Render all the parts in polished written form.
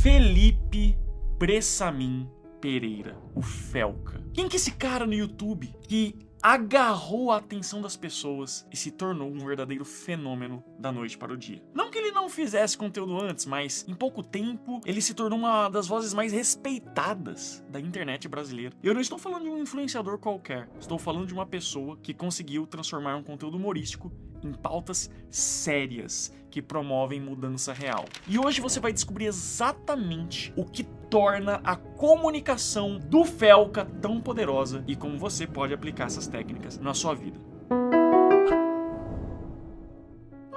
Felipe Bressamim Pereira, o Felca. Quem que é esse cara no YouTube que agarrou a atenção das pessoas e se tornou um verdadeiro fenômeno da noite para o dia? Não que ele não fizesse conteúdo antes, mas em pouco tempo ele se tornou uma das vozes mais respeitadas da internet brasileira. Eu não estou falando de um influenciador qualquer, estou falando de uma pessoa que conseguiu transformar um conteúdo humorístico em pautas sérias que promovem mudança real. E hoje você vai descobrir exatamente o que torna a comunicação do Felca tão poderosa e como você pode aplicar essas técnicas na sua vida.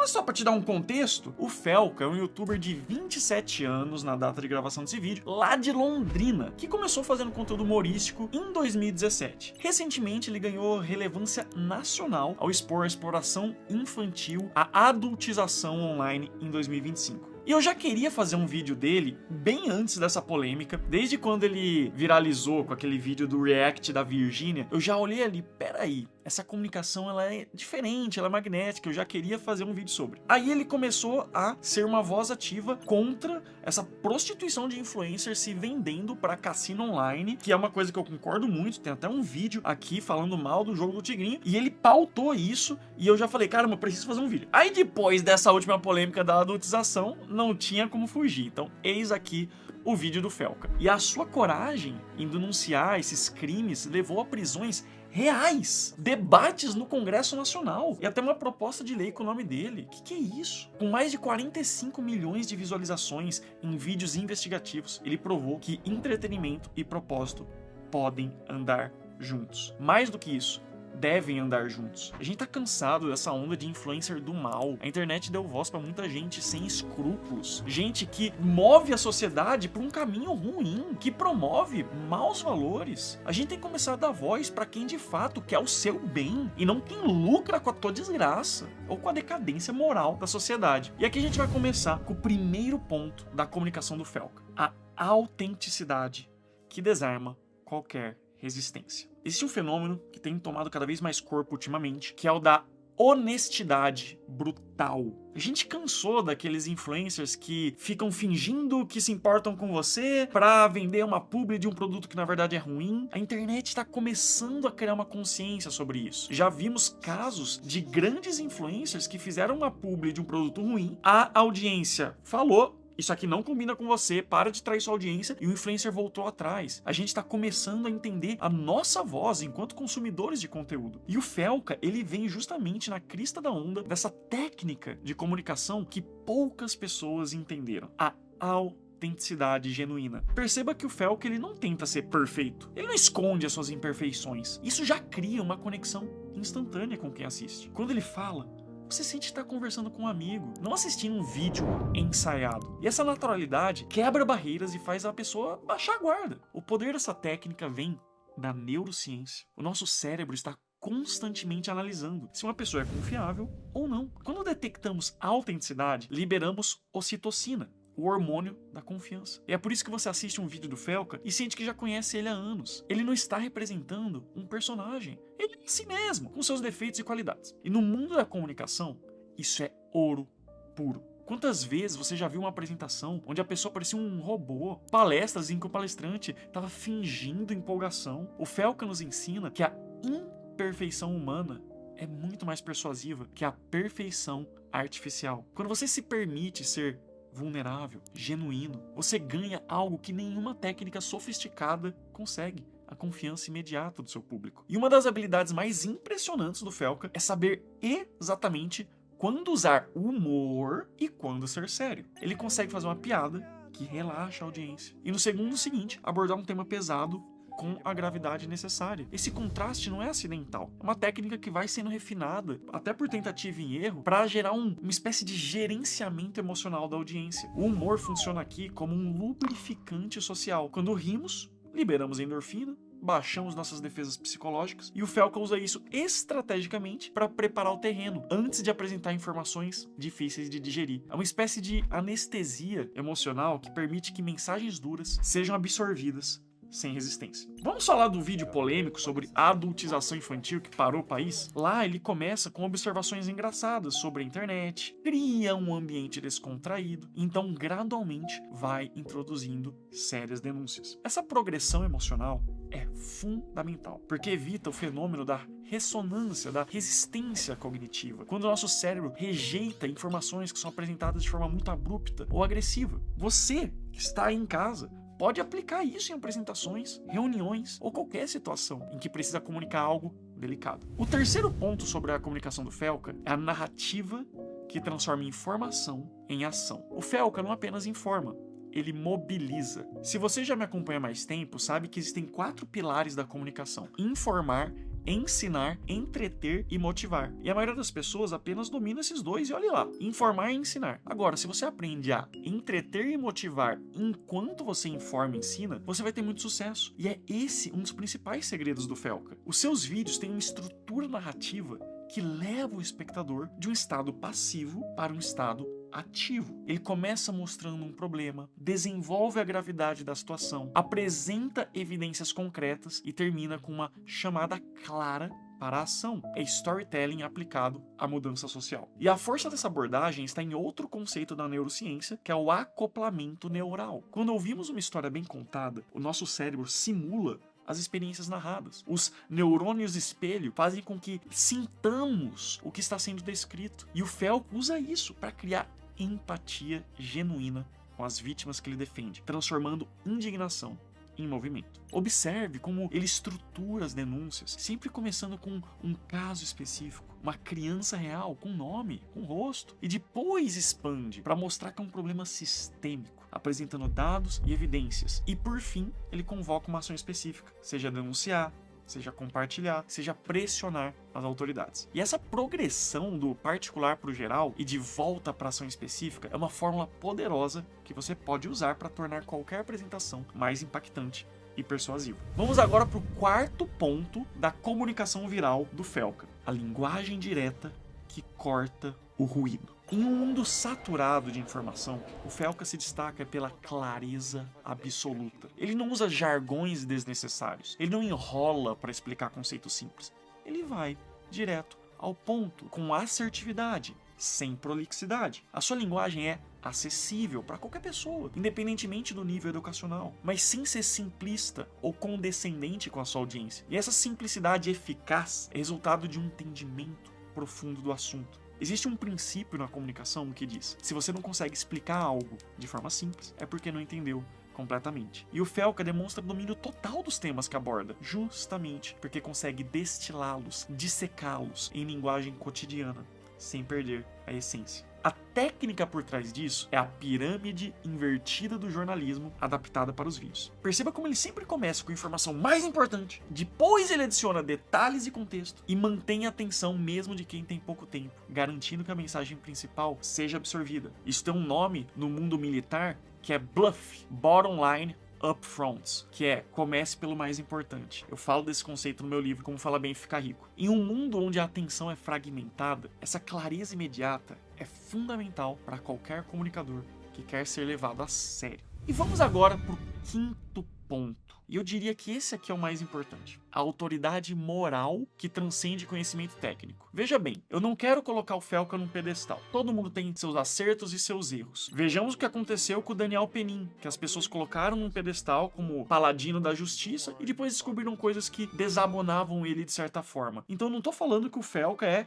Mas só para te dar um contexto, o Felca é um youtuber de 27 anos na data de gravação desse vídeo, lá de Londrina, que começou fazendo conteúdo humorístico em 2017. Recentemente ele ganhou relevância nacional ao expor a exploração infantil, a adultização online em 2025. E eu já queria fazer um vídeo dele bem antes dessa polêmica, desde quando ele viralizou com aquele vídeo do react da Virgínia. Eu já olhei ali, peraí, essa comunicação ela é diferente, ela é magnética, eu já queria fazer um vídeo sobre. Aí ele começou a ser uma voz ativa contra essa prostituição de influencers se vendendo para cassino online, que é uma coisa que eu concordo muito, tem até um vídeo aqui falando mal do jogo do Tigrinho, e ele pautou isso, e eu já falei, caramba, eu preciso fazer um vídeo. Aí depois dessa última polêmica da adultização, não tinha como fugir, então eis aqui o vídeo do Felca. E a sua coragem em denunciar esses crimes levou a prisões reais, debates no Congresso Nacional e até uma proposta de lei com o nome dele. Que é isso? Com mais de 45 milhões de visualizações em vídeos investigativos, ele provou que entretenimento e propósito podem andar juntos. Mais do que isso, devem andar juntos. A gente tá cansado dessa onda de influencer do mal. A internet deu voz pra muita gente sem escrúpulos. Gente que move a sociedade por um caminho ruim, que promove maus valores. A gente tem que começar a dar voz pra quem de fato quer o seu bem e não quem lucra com a tua desgraça ou com a decadência moral da sociedade. E aqui a gente vai começar com o primeiro ponto da comunicação do Felca: a autenticidade que desarma qualquer resistência. Existe um fenômeno que tem tomado cada vez mais corpo ultimamente, que é o da honestidade brutal. A gente cansou daqueles influencers que ficam fingindo que se importam com você pra vender uma publi de um produto que na verdade é ruim. A internet tá começando a criar uma consciência sobre isso. Já vimos casos de grandes influencers que fizeram uma publi de um produto ruim, a audiência falou: isso aqui não combina com você, para de trair sua audiência, e o influencer voltou atrás. A gente tá começando a entender a nossa voz enquanto consumidores de conteúdo. E o Felca, ele vem justamente na crista da onda dessa técnica de comunicação que poucas pessoas entenderam: a autenticidade genuína. Perceba que o Felca, ele não tenta ser perfeito. Ele não esconde as suas imperfeições. Isso já cria uma conexão instantânea com quem assiste. Quando ele fala, você sente estar conversando com um amigo, não assistindo um vídeo ensaiado. E essa naturalidade quebra barreiras e faz a pessoa baixar a guarda. O poder dessa técnica vem da neurociência. O nosso cérebro está constantemente analisando se uma pessoa é confiável ou não. Quando detectamos a autenticidade, liberamos ocitocina, o hormônio da confiança. E é por isso que você assiste um vídeo do Felca e sente que já conhece ele há anos. Ele não está representando um personagem. Ele é si mesmo, com seus defeitos e qualidades. E no mundo da comunicação, isso é ouro puro. Quantas vezes você já viu uma apresentação onde a pessoa parecia um robô? Palestras em que o palestrante estava fingindo empolgação. O Felca nos ensina que a imperfeição humana é muito mais persuasiva que a perfeição artificial. Quando você se permite ser vulnerável, genuíno, você ganha algo que nenhuma técnica sofisticada consegue: a confiança imediata do seu público. E uma das habilidades mais impressionantes do Felca é saber exatamente quando usar humor e quando ser sério. Ele consegue fazer uma piada que relaxa a audiência e no segundo seguinte abordar um tema pesado com a gravidade necessária. Esse contraste não é acidental. É uma técnica que vai sendo refinada, até por tentativa e erro, para gerar uma espécie de gerenciamento emocional da audiência. O humor funciona aqui como um lubrificante social. Quando rimos, liberamos endorfina, baixamos nossas defesas psicológicas, e o Felca usa isso estrategicamente para preparar o terreno antes de apresentar informações difíceis de digerir. É uma espécie de anestesia emocional que permite que mensagens duras sejam absorvidas sem resistência. Vamos falar do vídeo polêmico sobre a adultização infantil que parou o país? Lá ele começa com observações engraçadas sobre a internet, cria um ambiente descontraído, então gradualmente vai introduzindo sérias denúncias. Essa progressão emocional é fundamental, porque evita o fenômeno da ressonância, da resistência cognitiva, quando o nosso cérebro rejeita informações que são apresentadas de forma muito abrupta ou agressiva. Você que está aí em casa pode aplicar isso em apresentações, reuniões ou qualquer situação em que precisa comunicar algo delicado. O terceiro ponto sobre a comunicação do Felca é a narrativa que transforma informação em ação. O Felca não apenas informa, ele mobiliza. Se você já me acompanha há mais tempo, sabe que existem 4 pilares da comunicação: informar, ensinar, entreter e motivar. E a maioria das pessoas apenas domina esses 2 e olha lá, informar e ensinar. Agora, se você aprende a entreter e motivar enquanto você informa e ensina, você vai ter muito sucesso. E é esse um dos principais segredos do Felca. Os seus vídeos têm uma estrutura narrativa que leva o espectador de um estado passivo para um estado ativo. Ele começa mostrando um problema, desenvolve a gravidade da situação, apresenta evidências concretas e termina com uma chamada clara para a ação. É storytelling aplicado à mudança social. E a força dessa abordagem está em outro conceito da neurociência, que é o acoplamento neural. Quando ouvimos uma história bem contada, o nosso cérebro simula as experiências narradas. Os neurônios espelho fazem com que sintamos o que está sendo descrito. E o Felca usa isso para criar empatia genuína com as vítimas que ele defende, transformando indignação em movimento. Observe como ele estrutura as denúncias, sempre começando com um caso específico, uma criança real, com nome, com rosto, e depois expande para mostrar que é um problema sistêmico, apresentando dados e evidências. E por fim, ele convoca uma ação específica, seja denunciar, seja compartilhar, seja pressionar as autoridades. E essa progressão do particular para o geral e de volta para a ação específica é uma fórmula poderosa que você pode usar para tornar qualquer apresentação mais impactante e persuasiva. Vamos agora para o 4º ponto da comunicação viral do Felca: a linguagem direta que corta o ruído. Em um mundo saturado de informação, o Felca se destaca pela clareza absoluta. Ele não usa jargões desnecessários, ele não enrola para explicar conceitos simples. Ele vai direto ao ponto, com assertividade, sem prolixidade. A sua linguagem é acessível para qualquer pessoa, independentemente do nível educacional, mas sem ser simplista ou condescendente com a sua audiência. E essa simplicidade eficaz é resultado de um entendimento profundo do assunto. Existe um princípio na comunicação que diz: se você não consegue explicar algo de forma simples, é porque não entendeu completamente. E o Felca demonstra domínio total dos temas que aborda, justamente porque consegue destilá-los, dissecá-los em linguagem cotidiana, sem perder a essência. A técnica por trás disso é a pirâmide invertida do jornalismo adaptada para os vídeos. Perceba como ele sempre começa com a informação mais importante, depois ele adiciona detalhes e contexto e mantém a atenção mesmo de quem tem pouco tempo, garantindo que a mensagem principal seja absorvida. Isso tem um nome no mundo militar que é BLUF, Bottom Line Upfronts, que é comece pelo mais importante. Eu falo desse conceito no meu livro Como Falar Bem e Ficar Rico. Em um mundo onde a atenção é fragmentada, essa clareza imediata é fundamental para qualquer comunicador que quer ser levado a sério. E vamos agora para o 5º ponto. E eu diria que esse aqui é o mais importante: a autoridade moral que transcende conhecimento técnico. Veja bem, eu não quero colocar o Felca num pedestal. Todo mundo tem seus acertos e seus erros. Vejamos o que aconteceu com o Daniel Penin, que as pessoas colocaram num pedestal como paladino da justiça e depois descobriram coisas que desabonavam ele de certa forma. Então não tô falando que o Felca é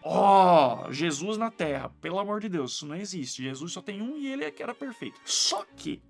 Jesus na Terra. Pelo amor de Deus, isso não existe. Jesus só tem um e ele é que era perfeito. Só que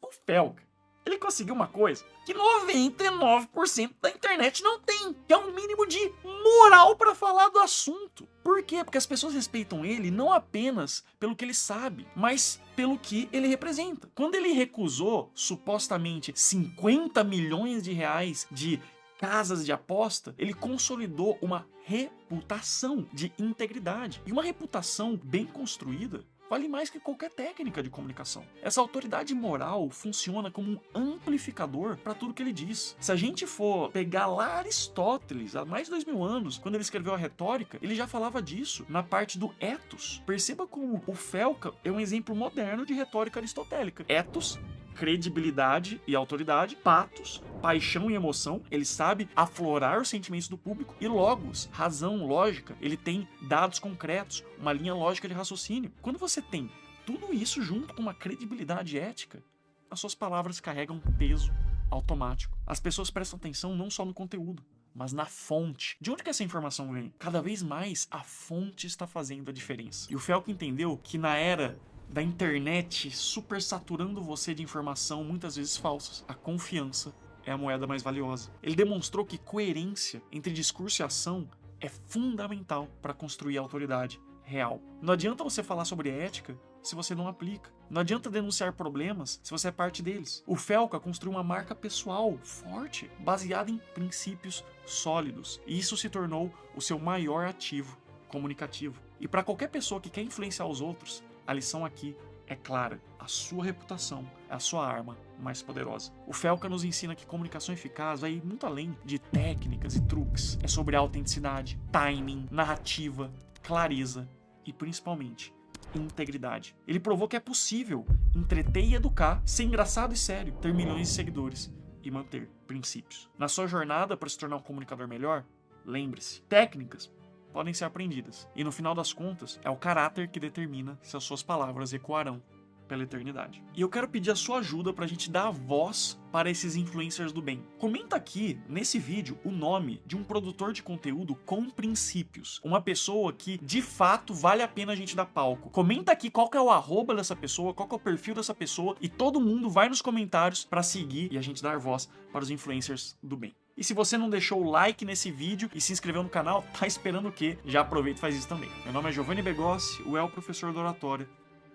o Felca, ele conseguiu uma coisa que 99% da internet não tem, que é um mínimo de moral para falar do assunto. Por quê? Porque as pessoas respeitam ele não apenas pelo que ele sabe, mas pelo que ele representa. Quando ele recusou, supostamente, 50 milhões de reais de casas de aposta, ele consolidou uma reputação de integridade. E uma reputação bem construída vale mais que qualquer técnica de comunicação. Essa autoridade moral funciona como um amplificador para tudo que ele diz. Se a gente for pegar lá Aristóteles, há mais de 2000 anos, quando ele escreveu a retórica, ele já falava disso na parte do ethos. Perceba como o Felca é um exemplo moderno de retórica aristotélica. Ethos, credibilidade e autoridade. Pathos, paixão e emoção, ele sabe aflorar os sentimentos do público, e logos, razão, lógica, ele tem dados concretos, uma linha lógica de raciocínio. Quando você tem tudo isso junto com uma credibilidade ética, as suas palavras carregam peso automático. As pessoas prestam atenção não só no conteúdo, mas na fonte. De onde que essa informação vem? Cada vez mais a fonte está fazendo a diferença. E o Felco entendeu que na era da internet super saturando você de informação muitas vezes falsas, a confiança é a moeda mais valiosa. Ele demonstrou que coerência entre discurso e ação é fundamental para construir a autoridade real. Não adianta você falar sobre ética se você não aplica. Não adianta denunciar problemas se você é parte deles. O Felca construiu uma marca pessoal forte, baseada em princípios sólidos. E isso se tornou o seu maior ativo comunicativo. E para qualquer pessoa que quer influenciar os outros, a lição aqui é clara. A sua reputação é a sua arma mais poderosa. O Felca nos ensina que comunicação eficaz vai ir muito além de técnicas e truques. É sobre autenticidade, timing, narrativa, clareza e, principalmente, integridade. Ele provou que é possível entreter e educar, ser engraçado e sério, ter milhões de seguidores e manter princípios. Na sua jornada para se tornar um comunicador melhor, lembre-se, técnicas podem ser aprendidas. E no final das contas, é o caráter que determina se as suas palavras ecoarão pela eternidade. E eu quero pedir a sua ajuda pra gente dar voz para esses influencers do bem. Comenta aqui, nesse vídeo, o nome de um produtor de conteúdo com princípios. Uma pessoa que, de fato, vale a pena a gente dar palco. Comenta aqui qual que é o arroba dessa pessoa, qual que é o perfil dessa pessoa, e todo mundo vai nos comentários pra seguir e a gente dar voz para os influencers do bem. E se você não deixou o like nesse vídeo e se inscreveu no canal, tá esperando o quê? Já aproveita e faz isso também. Meu nome é Giovanni Begossi, o El Professor da Oratória,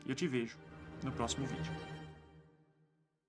e eu te vejo no próximo vídeo.